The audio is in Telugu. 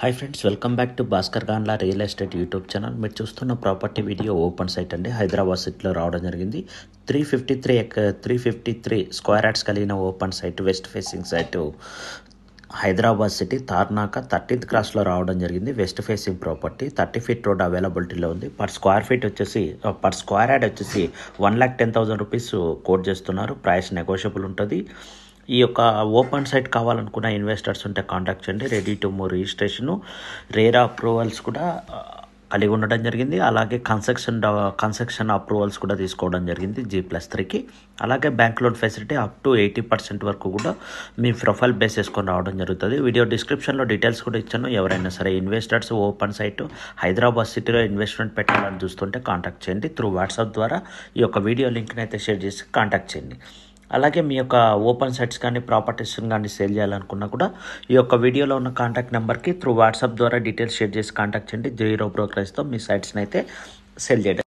Hi friends, welcome back to Bhaskar Ganla real estate YouTube channel. మీరు చూస్తున్న ప్రాపర్టీ వీడియో ఓపెన్ సైట్ అండి. హైదరాబాద్ సిటీలో రావడం జరిగింది. 353 స్క్వేర్ యార్డ్స్ కలిగిన open site, west facing site, Hyderabad city Tarnaka 13th క్రాస్లో రావడం జరిగింది. West facing property, 30 feet road అవైలబిలిటీలో ఉంది. పర్ స్క్వేర్ యార్డ్ వచ్చేసి 1,10,000 రూపీస్ కోట్ చేస్తున్నారు. ప్రైస్ నెగోషియబుల్ ఉంటుంది. ఈ యొక్క ఓపెన్ సైట్ కావాలనుకున్న ఇన్వెస్టర్స్ ఉంటే కాంటాక్ట్ చేయండి. Ready to move registration, RERA approvals కూడా కలిగి ఉండడం జరిగింది. అలాగే కన్స్ట్రక్షన్ అప్రూవల్స్ కూడా తీసుకోవడం జరిగింది G+3కి. అలాగే bank loan facility up to 80% వరకు కూడా మీ ప్రొఫైల్ బేస్ చేసుకొని రావడం జరుగుతుంది. వీడియో డిస్క్రిప్షన్లో డీటెయిల్స్ కూడా ఇచ్చాను. ఎవరైనా సరే ఇన్వెస్టర్స్ ఓపెన్ సైట్ హైదరాబాద్ సిటీలో ఇన్వెస్ట్మెంట్ పెట్టాలని చూస్తుంటే కాంటాక్ట్ చేయండి. త్రూ వాట్సాప్ ద్వారా ఈ యొక్క వీడియో లింక్ని అయితే షేర్ చేసి కాంటాక్ట్ చేయండి. అలాగే మీ యొక్క ఓపెన్ సైట్స్ కానీ ప్రాపర్టీస్ కానీ సేల్ చేయాలనుకున్నా కూడా ఈ యొక్క వీడియోలో ఉన్న కాంటాక్ట్ నెంబర్కి త్రూ వాట్సాప్ ద్వారా డీటెయిల్స్ షేర్ చేసి కాంటాక్ట్ చేయండి. 0 బ్రోకరేజ్తో మీ సైట్స్ని అయితే సేల్ చేయడం